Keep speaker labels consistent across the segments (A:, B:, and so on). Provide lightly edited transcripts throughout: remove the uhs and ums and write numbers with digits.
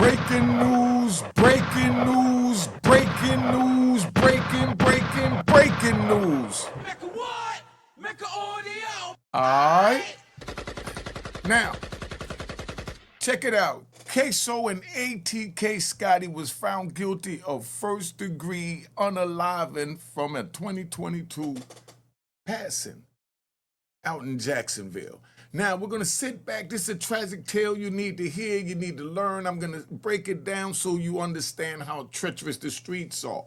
A: Breaking news, breaking news, breaking news, breaking news.
B: Mecca what? Mecca audio.
A: Alright. Now, check it out. Ksoo and ATK Scotty was found guilty of first-degree unaliving from a 2022 passing out in Jacksonville. Now, we're going to sit back. This is a tragic tale you need to hear, you need to learn. I'm going to break it down so you understand how treacherous the streets are.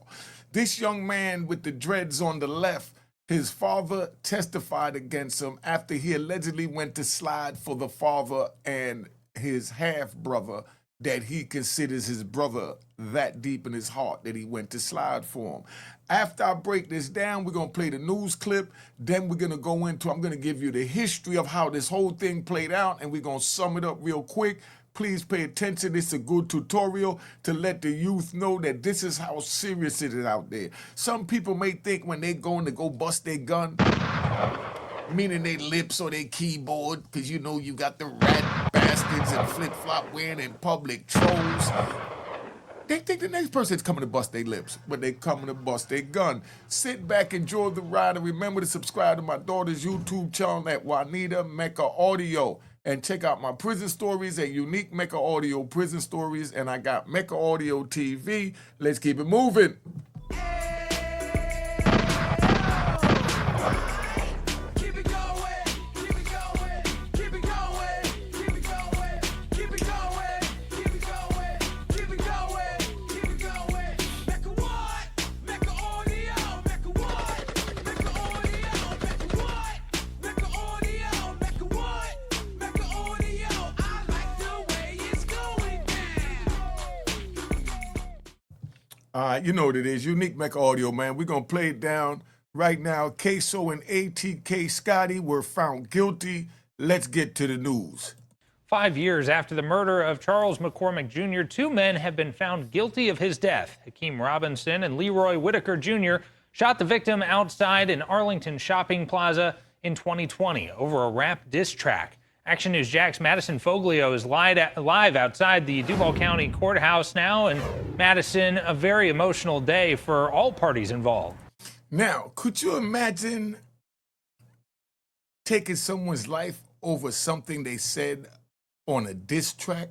A: This young man with the dreads on the left, his father testified against him after he allegedly went to slide for the father and his half-brother that he considers his brother that deep in his heart that he went to slide for him. After I break this down, we're going to play the news clip. Then we're going to go into, I'm going to give you the history of how this whole thing played out, and we're going to sum it up real quick. Please pay attention. This is a good tutorial to let the youth know that this is how serious it is out there. Some people may think when they're going to go bust their gun, meaning their lips or their keyboard, because you know you got the rat bastards and flip-flop wearing in public trolls. They think the next person's coming to bust their lips, but they coming to bust their gun. Sit back, enjoy the ride, and remember to subscribe to my daughter's YouTube channel at Unique Mecca Audio. And check out my prison stories at Unique Mecca Audio Prison Stories, and I got Mecca Audio TV. Let's keep it moving. All right, you know what it is. Unique Mecca Audio, man. We're going to play it down right now. Ksoo and ATK Scotty were found guilty. Let's get to the news.
C: 5 years after the murder of Charles McCormick Jr., two men have been found guilty of his death. Hakeem Robinson and Leroy Whitaker Jr. shot the victim outside an Arlington shopping plaza in 2020 over a rap diss track. Action News Jack's Madison Foglio is live outside the Duval County Courthouse now. And Madison, a very emotional day for all parties involved.
A: Now, could you imagine taking someone's life over something they said on a diss track?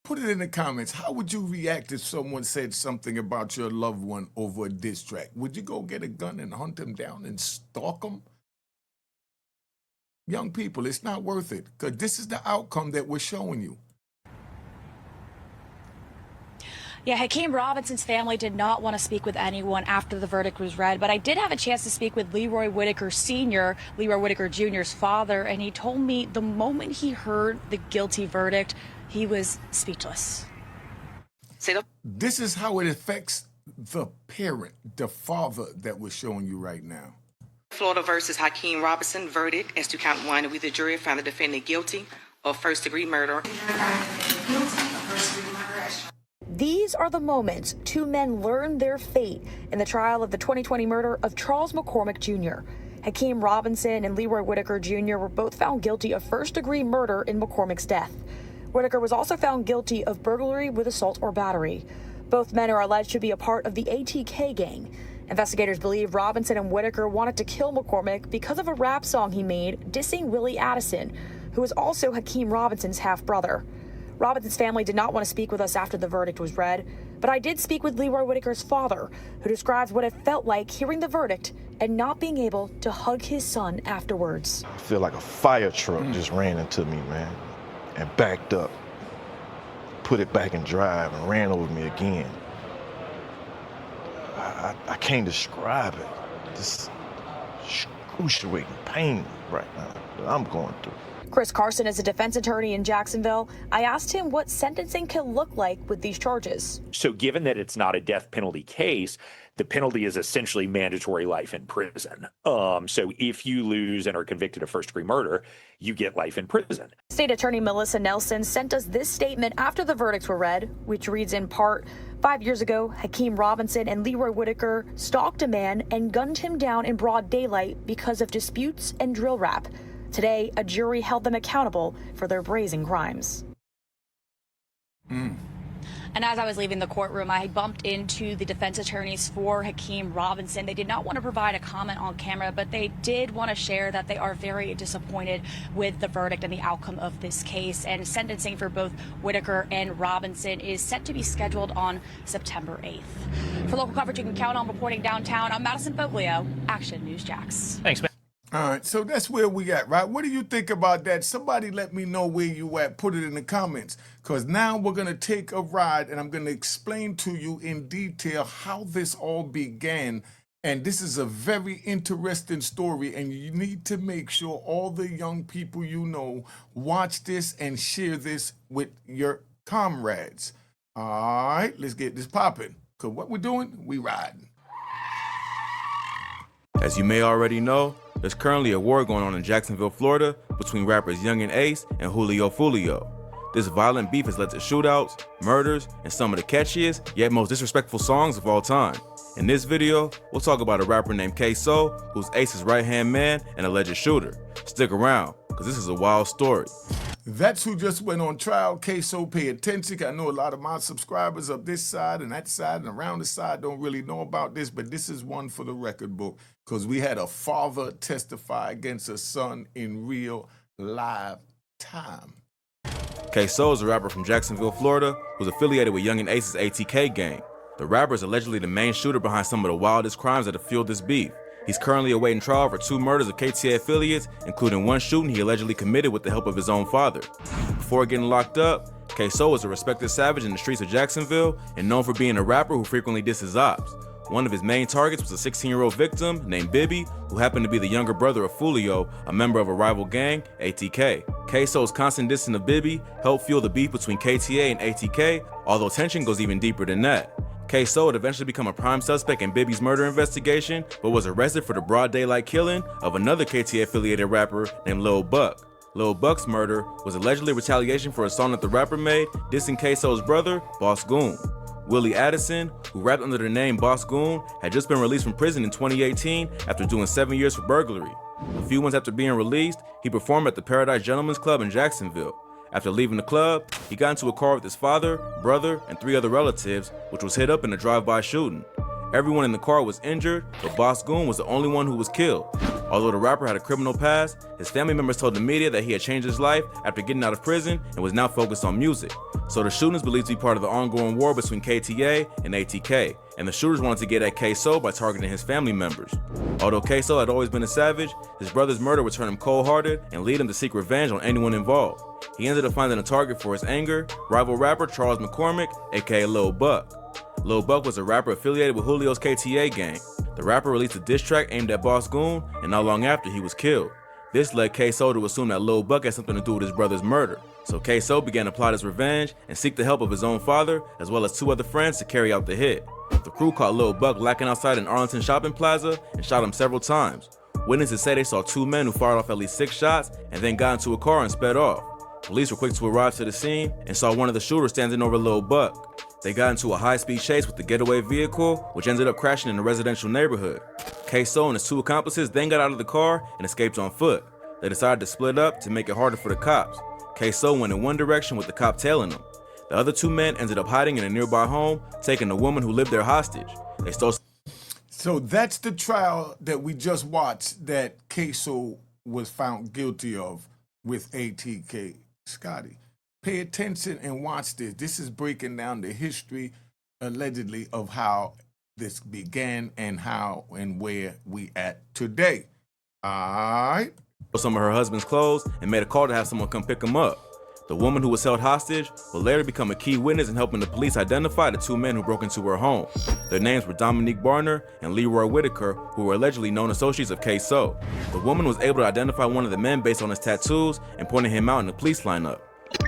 A: Put it in the comments. How would you react if someone said something about your loved one over a diss track? Would you go get a gun and hunt them down and stalk them? Young people, it's not worth it, because this is the outcome that we're showing you.
D: Yeah, Hakeem Robinson's family did not want to speak with anyone after the verdict was read, but I did have a chance to speak with Leroy Whitaker Sr., Leroy Whitaker Jr.'s father, and he told me the moment he heard the guilty verdict, he was speechless.
A: This is how it affects the parent, the father that we're showing you right now.
E: Florida versus Hakeem Robinson verdict as to count one. We, the jury, found the defendant guilty of first-degree murder.
D: These are the moments two men learned their fate in the trial of the 2020 murder of Charles McCormick Jr. Hakeem Robinson and Leroy Whitaker Jr. were both found guilty of first-degree murder in McCormick's death. Whitaker was also found guilty of burglary with assault or battery. Both men are alleged to be a part of the ATK gang. Investigators believe Robinson and Whitaker wanted to kill McCormick because of a rap song he made dissing Willie Addison, who is also Hakeem Robinson's half-brother. Robinson's family did not want to speak with us after the verdict was read, but I did speak with Leroy Whitaker's father, who describes what it felt like hearing the verdict and not being able to hug his son afterwards.
F: I feel like a fire truck just ran into me, man, and backed up, put it back in drive, and ran over me again. I can't describe it. This excruciating pain right now that I'm going through.
D: Chris Carson is a defense attorney in Jacksonville. I asked him what sentencing can look like with these charges.
G: So given that it's not a death penalty case, the penalty is essentially mandatory life in prison. So if you lose and are convicted of first-degree murder, you get life in prison.
D: State Attorney Melissa Nelson sent us this statement after the verdicts were read, which reads in part, 5 years ago, Hakeem Robinson and Leroy Whitaker stalked a man and gunned him down in broad daylight because of disputes and drill rap. Today, a jury held them accountable for their brazen crimes. And as I was leaving the courtroom, I bumped into the defense attorneys for Hakeem Robinson. They did not want to provide a comment on camera, but they did want to share that they are very disappointed with the verdict and the outcome of this case. And sentencing for both Whitaker and Robinson is set to be scheduled on September 8th. For local coverage you can count on, reporting downtown, I'm Madison Foglio, Action News Jax.
C: Thanks, man.
A: All right, so that's where we at, right? What do you think about that? Somebody let me know where you at. Put it in the comments, because now we're going to take a ride, and I'm going to explain to you in detail how this all began. And this is a very interesting story, and you need to make sure all the young people you know watch this and share this with your comrades. All right, let's get this popping, because what we're doing, we riding.
H: As you may already know, there's currently a war going on in Jacksonville, Florida between rappers Young and Ace and Julio Fulio. This violent beef has led to shootouts, murders, and some of the catchiest yet most disrespectful songs of all time. In this video, we'll talk about a rapper named Ksoo, who's Ace's right-hand man and alleged shooter. Stick around, because this is a wild story.
A: That's who just went on trial. Ksoo, pay attention. I know a lot of my subscribers up this side and that side and around the side don't really know about this, but this is one for the record book, because we had a father testify against a son in real live time.
H: Ksoo is a rapper from Jacksonville, Florida, who's affiliated with Young and Ace's ATK gang. The rapper is allegedly the main shooter behind some of the wildest crimes that have fueled this beef. He's currently awaiting trial for 2 murders of KTA affiliates, including one shooting he allegedly committed with the help of his own father. Before getting locked up, Ksoo is a respected savage in the streets of Jacksonville and known for being a rapper who frequently disses ops. One of his main targets was a 16-year-old victim named Bibby, who happened to be the younger brother of Fulio, a member of a rival gang, ATK. Ksoo's constant dissing of Bibby helped fuel the beef between KTA and ATK, although tension goes even deeper than that. Ksoo would eventually become a prime suspect in Bibby's murder investigation, but was arrested for the broad daylight killing of another KTA-affiliated rapper named Lil Buck. Lil Buck's murder was allegedly retaliation for a song that the rapper made, dissing Ksoo's brother, Boss Goon. Willie Addison, who rapped under the name Boss Goon, had just been released from prison in 2018 after doing 7 years for burglary. A few months after being released, he performed at the Paradise Gentlemen's Club in Jacksonville. After leaving the club, he got into a car with his father, brother, and 3 other relatives, which was hit up in a drive-by shooting. Everyone in the car was injured, but Boss Goon was the only one who was killed. Although the rapper had a criminal past, his family members told the media that he had changed his life after getting out of prison and was now focused on music. So the shooting is believed to be part of the ongoing war between KTA and ATK, and the shooters wanted to get at Ksoo by targeting his family members. Although Ksoo had always been a savage, his brother's murder would turn him cold-hearted and lead him to seek revenge on anyone involved. He ended up finding a target for his anger, rival rapper Charles McCormick, aka Lil Buck. Lil Buck was a rapper affiliated with Julio's KTA gang. The rapper released a diss track aimed at Boss Goon, and not long after he was killed. This led Ksoo to assume that Lil Buck had something to do with his brother's murder. So Ksoo began to plot his revenge and seek the help of his own father, as well as 2 other friends to carry out the hit. The crew caught Lil Buck lacking outside an Arlington shopping plaza and shot him several times. Witnesses say they saw 2 men who fired off at least 6 shots and then got into a car and sped off. Police were quick to arrive to the scene and saw one of the shooters standing over Lil Buck. They got into a high-speed chase with the getaway vehicle, which ended up crashing in a residential neighborhood. Ksoo and his 2 accomplices then got out of the car and escaped on foot. They decided to split up to make it harder for the cops. Ksoo went in one direction with the cop tailing him. The other 2 men ended up hiding in a nearby home, taking the woman who lived there hostage. They stole.
A: So that's the trial that we just watched that Ksoo was found guilty of with ATK Scotty. Pay attention and watch this. This is breaking down the history, allegedly, of how this began and how and where we at today. All right.
H: Some of her husband's clothes and made a call to have someone come pick him up. The woman who was held hostage would later become a key witness in helping the police identify the 2 men who broke into her home. Their names were Dominique Barner and Leroy Whitaker, who were allegedly known associates of Ksoo. The woman was able to identify one of the men based on his tattoos and pointed him out in the police lineup.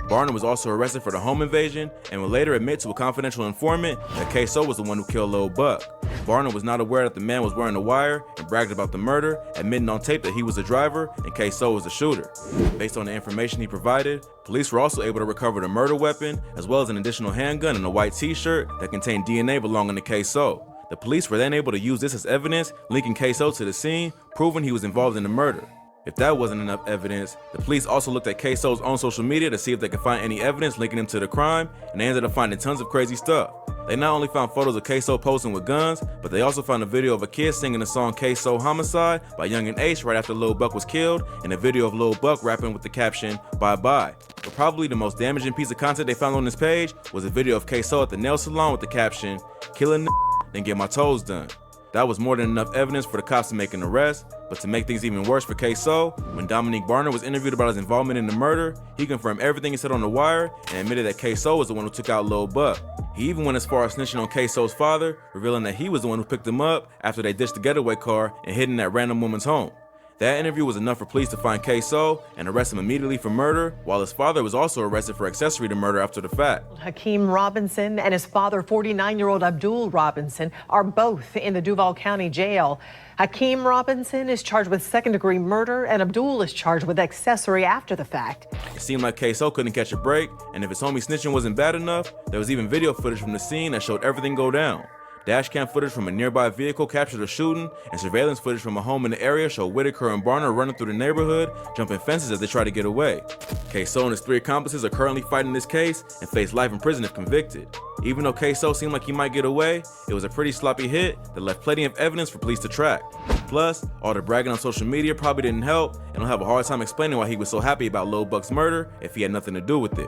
H: Barner was also arrested for the home invasion and would later admit to a confidential informant that Ksoo was the one who killed Lil Buck. Barner was not aware that the man was wearing a wire and bragged about the murder, admitting on tape that he was the driver and Ksoo was the shooter. Based on the information he provided, police were also able to recover the murder weapon, as well as an additional handgun and a white t-shirt that contained DNA belonging to Ksoo. The police were then able to use this as evidence, linking Ksoo to the scene, proving he was involved in the murder. If that wasn't enough evidence, the police also looked at Ksoo's own social media to see if they could find any evidence linking him to the crime, and they ended up finding tons of crazy stuff. They not only found photos of Ksoo posing with guns, but they also found a video of a kid singing the song Ksoo Homicide by Young and Ace right after Lil Buck was killed, and a video of Lil Buck rapping with the caption, "Bye bye." But probably the most damaging piece of content they found on this page was a video of Ksoo at the nail salon with the caption, "Killing then get my toes done." That was more than enough evidence for the cops to make an arrest, but to make things even worse for Ksoo, when Dominique Barner was interviewed about his involvement in the murder, he confirmed everything he said on the wire and admitted that Ksoo was the one who took out Lil Buck. He even went as far as snitching on Ksoo's father, revealing that he was the one who picked him up after they ditched the getaway car and hid in that random woman's home. That interview was enough for police to find Ksoo and arrest him immediately for murder, while his father was also arrested for accessory to murder after the fact.
I: Hakeem Robinson and his father, 49-year-old Abdul Robinson, are both in the Duval County Jail. Hakeem Robinson is charged with second-degree murder, and Abdul is charged with accessory after the fact.
H: It seemed like Ksoo couldn't catch a break, and if his homie snitching wasn't bad enough, there was even video footage from the scene that showed everything go down. Dashcam footage from a nearby vehicle captured a shooting, and surveillance footage from a home in the area showed Whitaker and Barner running through the neighborhood, jumping fences as they try to get away. Ksoo and his 3 accomplices are currently fighting this case and face life in prison if convicted. Even though Ksoo seemed like he might get away, it was a pretty sloppy hit that left plenty of evidence for police to track. Plus, all the bragging on social media probably didn't help, and I'll have a hard time explaining why he was so happy about Lil Buck's murder if he had nothing to do with it.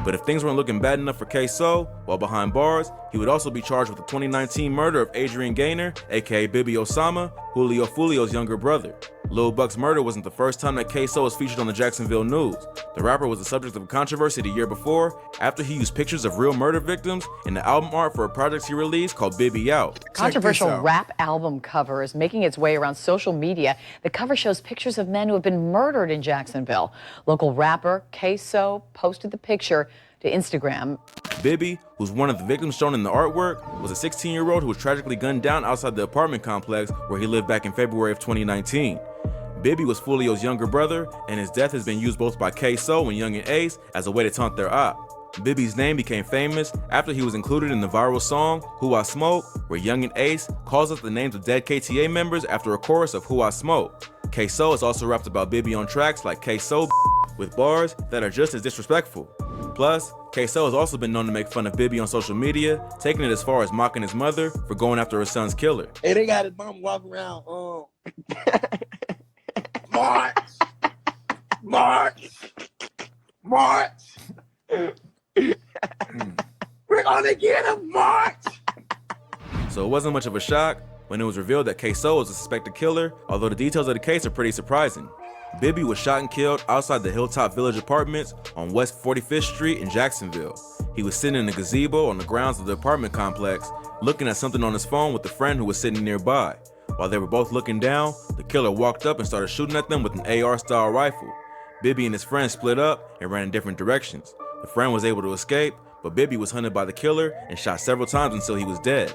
H: But if things weren't looking bad enough for Ksoo, while behind bars, he would also be charged with the 2019 murder of Adrian Gaynor, aka Bibi Osama, Julio Fulio's younger brother. Lil Buck's murder wasn't the first time that Ksoo was featured on the Jacksonville news. The rapper was the subject of a controversy the year before after he used pictures of real murder victims in the album art for a project he released called Bibi Out.
J: Controversial rap album cover is making its way around social media. The cover shows pictures of men who have been murdered in Jacksonville. Local rapper Ksoo posted the picture to Instagram.
H: Bibi, who's one of the victims shown in the artwork, was a 16-year-old who was tragically gunned down outside the apartment complex where he lived back in February of 2019. Bibi was Fulio's younger brother, and his death has been used both by Ksoo and Young and Ace as a way to taunt their op. Bibi's name became famous after he was included in the viral song Who I Smoke, where Young and Ace calls up the names of dead KTA members after a chorus of Who I Smoke. Ksoo has also rapped about Bibi on tracks like Ksoo with bars that are just as disrespectful. Plus, Ksoo has also been known to make fun of Bibi on social media, taking it as far as mocking his mother for going after her son's killer.
K: Hey, they got his mom walking around, March! March! March! We're gonna get him, March!
H: So it wasn't much of a shock when it was revealed that Ksoo was a suspected killer, although the details of the case are pretty surprising. Bibi was shot and killed outside the Hilltop Village Apartments on West 45th Street in Jacksonville. He was sitting in a gazebo on the grounds of the apartment complex, looking at something on his phone with a friend who was sitting nearby. While they were both looking down, the killer walked up and started shooting at them with an AR-style rifle. Bibi and his friend split up and ran in different directions. The friend was able to escape, but Bibi was hunted by the killer and shot several times until he was dead.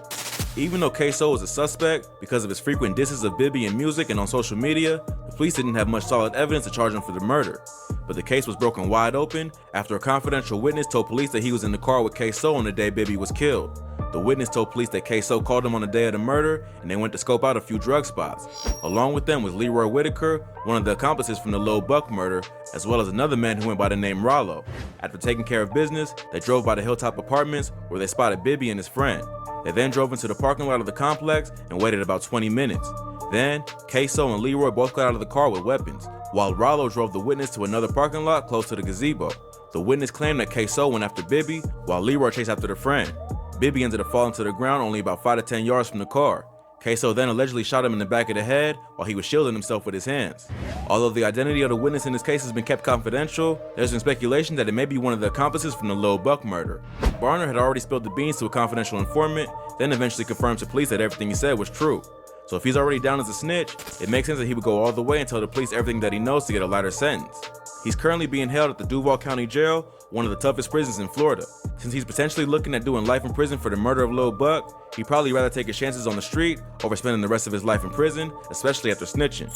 H: Even though Ksoo was a suspect because of his frequent disses of Bibi in music and on social media, the police didn't have much solid evidence to charge him for the murder. But the case was broken wide open after a confidential witness told police that he was in the car with Ksoo on the day Bibi was killed. The witness told police that Ksoo called him on the day of the murder, and they went to scope out a few drug spots. Along with them was Leroy Whitaker, one of the accomplices from the Lil Buck murder, as well as another man who went by the name Rollo. After taking care of business, they drove by the Hilltop Apartments where they spotted Bibi and his friend. They then drove into the parking lot of the complex and waited about 20 minutes. Then, Ksoo and Leroy both got out of the car with weapons, while Rollo drove the witness to another parking lot close to the gazebo. The witness claimed that Ksoo went after Bibi, while Leroy chased after the friend. Bibi ended up falling to the ground only about 5 to 10 yards from the car. Ksoo then allegedly shot him in the back of the head while he was shielding himself with his hands. Although the identity of the witness in this case has been kept confidential, there's been speculation that it may be one of the accomplices from the Lil Buck murder. Barner had already spilled the beans to a confidential informant, then eventually confirmed to police that everything he said was true. So if he's already down as a snitch, it makes sense that he would go all the way and tell the police everything that he knows to get a lighter sentence. He's currently being held at the Duval County Jail, one of the toughest prisons in Florida. Since he's potentially looking at doing life in prison for the murder of Lil Buck, he'd probably rather take his chances on the street over spending the rest of his life in prison, especially after snitching.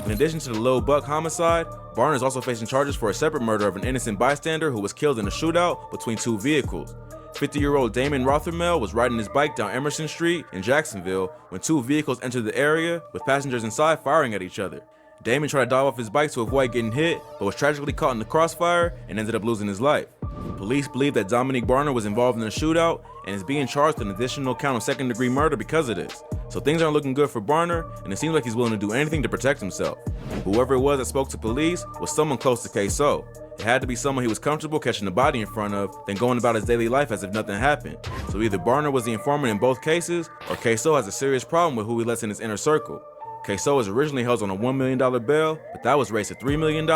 H: In addition to the Lil Buck homicide, Barner is also facing charges for a separate murder of an innocent bystander who was killed in a shootout between 2 vehicles. 50-year-old Damon Rothermel was riding his bike down Emerson Street in Jacksonville when 2 vehicles entered the area with passengers inside firing at each other. Damon tried to dive off his bike to avoid getting hit, but was tragically caught in the crossfire and ended up losing his life. Police believe that Dominique Barner was involved in the shootout and is being charged with an additional count of second-degree murder because of this. So things aren't looking good for Barner, and it seems like he's willing to do anything to protect himself. Whoever it was that spoke to police was someone close to Ksoo. It had to be someone he was comfortable catching the body in front of, then going about his daily life as if nothing happened. So either Barner was the informant in both cases, or Ksoo has a serious problem with who he lets in his inner circle. Ksoo was originally held on a $1 million bail, but that was raised to $3 million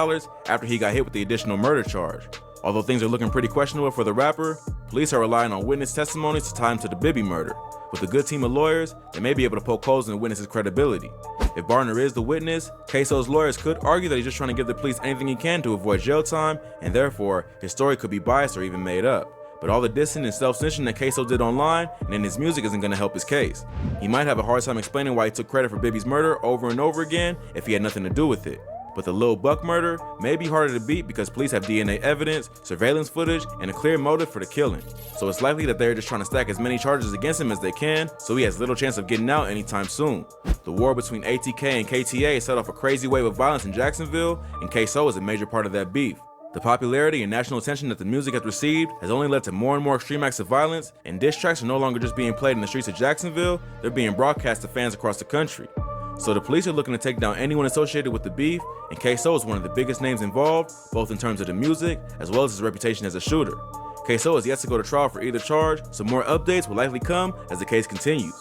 H: after he got hit with the additional murder charge. Although things are looking pretty questionable for the rapper, police are relying on witness testimonies to tie him to the Bibby murder. With a good team of lawyers, they may be able to poke holes in the witness's credibility. If Barner is the witness, Ksoo's lawyers could argue that he's just trying to give the police anything he can to avoid jail time, and therefore, his story could be biased or even made up. But all the dissing and self-snitching that Ksoo did online and in his music isn't going to help his case. He might have a hard time explaining why he took credit for Bibby's murder over and over again if he had nothing to do with it. But the Lil Buck murder may be harder to beat because police have DNA evidence, surveillance footage, and a clear motive for the killing. So it's likely that they're just trying to stack as many charges against him as they can, so he has little chance of getting out anytime soon. The war between ATK and KTA set off a crazy wave of violence in Jacksonville, and Ksoo is a major part of that beef. The popularity and national attention that the music has received has only led to more and more extreme acts of violence, and diss tracks are no longer just being played in the streets of Jacksonville, they're being broadcast to fans across the country. So the police are looking to take down anyone associated with the beef, and Ksoo is one of the biggest names involved, both in terms of the music as well as his reputation as a shooter. Ksoo is yet to go to trial for either charge, so more updates will likely come as the case continues.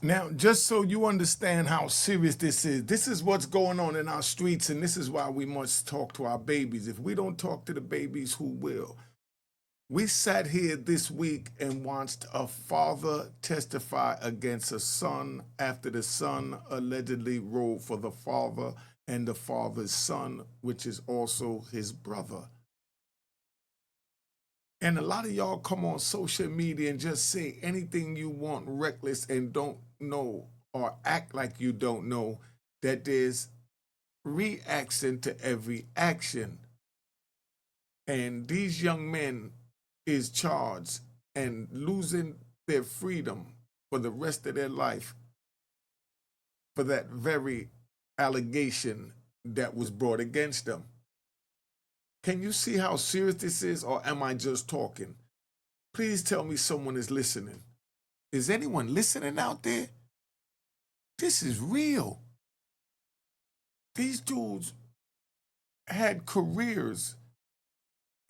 A: Now, just so you understand how serious this is what's going on in our streets, and this is why we must talk to our babies. If we don't talk to the babies, who will? We sat here this week and watched a father testify against a son after the son allegedly rode for the father and the father's son, which is also his brother. And a lot of y'all come on social media and just say anything you want, reckless, and don't know or act like you don't know that there's reaction to every action. And these young men is charged and losing their freedom for the rest of their life for that very allegation that was brought against them. Can you see how serious this is, or am I just talking? Please tell me someone is listening. Is anyone listening out there? This is real. These dudes had careers.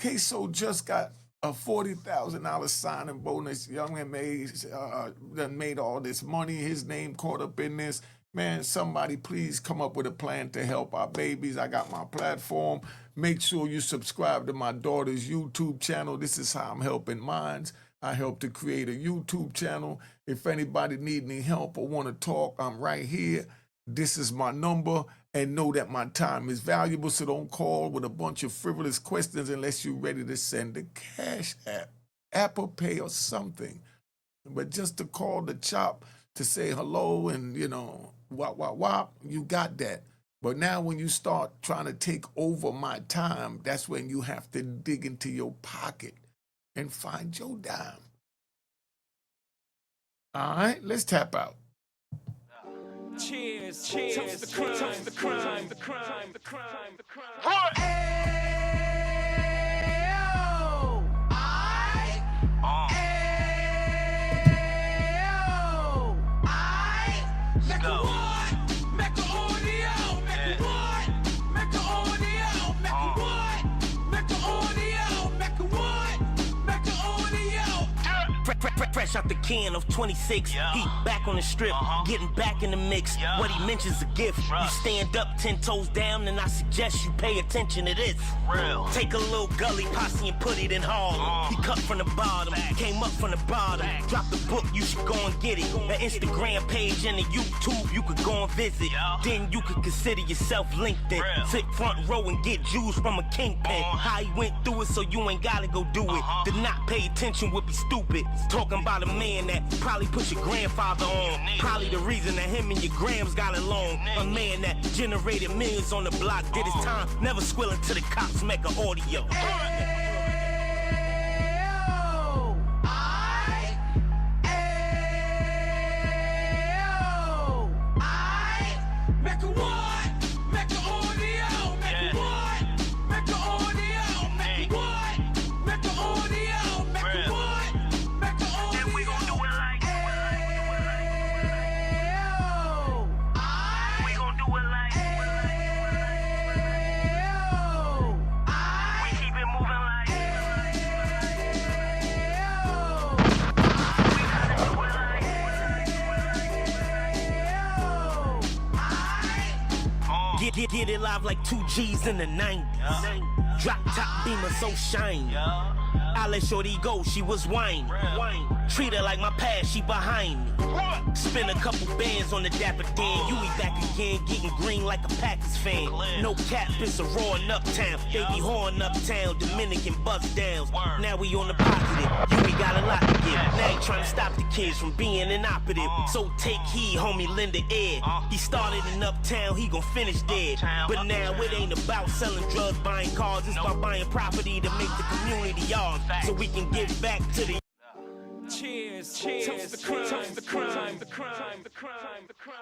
A: Ksoo just got a $40,000 signing bonus. Young man made all this money. His name caught up in this. Man, somebody please come up with a plan to help our babies. I got my platform. Make sure you subscribe to my daughter's YouTube channel. This is how I'm helping mines. I help to create a YouTube channel. If anybody need any help or want to talk, I'm right here. This is my number. And know that my time is valuable, so don't call with a bunch of frivolous questions unless you're ready to send a Cash App, Apple Pay, or something. But just to call the chop to say hello and, wop, you got that. But now when you start trying to take over my time, that's when you have to dig into your pocket and find your dime. All right, let's tap out.
B: Cheers, cheers, toast the crime, toast the crime, the crime, the crime, the crime.
K: What?
B: Mecca what? Mecca audio, Mecca what? Mecca audio, Mecca what? Mecca audio, Mecca what? Mecca audio.
L: Fresh out the can of 26, he back on the strip, getting back in the mix. What he mentions a gift. You stand up 10 toes down, and I suggest you pay attention to this. Take a little gully posse and put it in Harlem. He cut from the bottom, came up from the bottom. Drop the book, you should go and get it. An Instagram page and a YouTube you could go and visit. Then you could consider yourself LinkedIn. Sit front row and get Jews from a kingpin. How he went through it, so you ain't gotta go do it. To not pay attention would be stupid. Talking about a man that probably put your grandfather on. Probably the reason that him and your grams got along. A man that generated millions on the block, did his time, never squilling to the cops, make an audio.
B: Mecca
L: Get it live like 2 G's in the 90s. Drop top beamer so shiny. I let shorty go, she was whining. Treat her like my past, she behind me. Spin a couple bands on the Dapper Dan. You be back again, getting green like a Packers fan. No cap, it's a roaring uptown. They be horn uptown, Dominican bust downs. Now we on the positive, you we got a lot to give. Now he trying to stop the kids from being inoperative. So take heed, homie, lend a ear. He started in uptown, he gon' finish dead. But now it ain't about selling drugs, buying cars. It's about buying property to make the community yours. So we can give back to the
B: Cheers, cheers, toast the crime, toast the crime, the crime, the crime, the crime.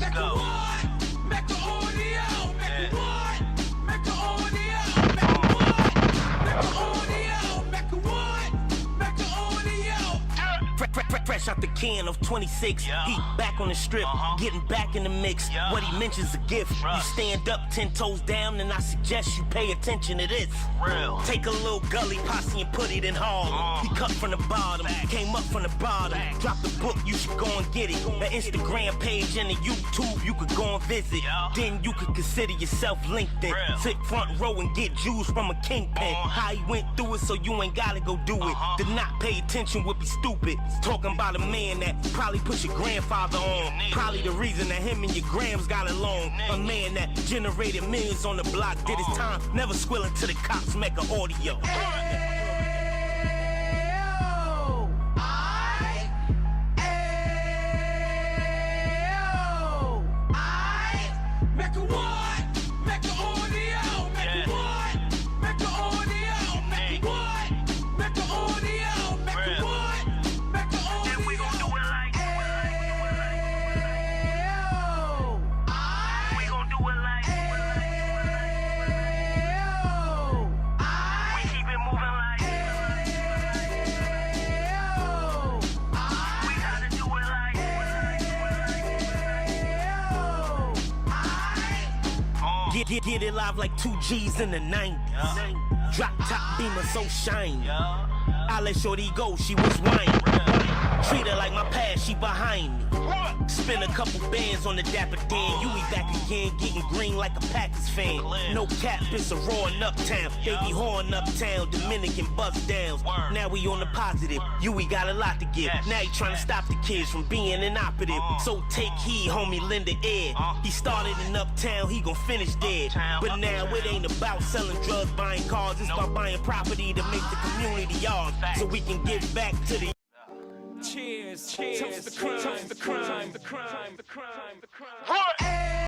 K: Let's go. Mecca audio, Mecca what? Mecca audio, Mecca what? Mecca audio, Mecca what? Mecca audio.
L: Fresh out the can of 26. He back on the strip, getting back in the mix. What he mentions a gift. You stand up 10 toes down, and I suggest you pay attention to this. Take a little gully posse and put it in Harlem. He cut from the bottom, came up from the bottom. Drop the book, you should go and get it. The Instagram page and the YouTube, you could go and visit. Then you could consider yourself LinkedIn. Sit front row and get Jews from a kingpin. How he went through it, so you ain't gotta go do it. To not pay attention would be stupid. Talking about a man that probably put your grandfather on. Probably the reason that him and your grams got along. A man that generated millions on the block, did his time, never squilling to the cops, make a audio.
K: Mecca what? Mecca audio, Mecca what? Mecca audio, Mecca what? Mecca audio, Mecca what? Mecca audio. And we gon' do it like we gon' do it like we keep it moving like we gotta do it like
L: Get it live like 2 G's in the 90s. Drop top beamer so shiny. I let shorty go, she was whining. Treat her like my past, she behind me. Spin a couple bands on the Dapper Dan. You be back again, getting green like a Packers fan. No cap, it's a roaring uptown. They be horn uptown, Dominican bust downs. Now we on the positive, you we got a lot to give. Now he trying to stop the kids from being inoperative. So take heed, homie, lend a ear. He started in uptown, he gon' finish dead. But now it ain't about selling drugs, buying cars. It's about buying property to make the community yours. So we can give back to the
B: Cheers, cheers, toast the crime, the crime, the crime, the crime, the crime.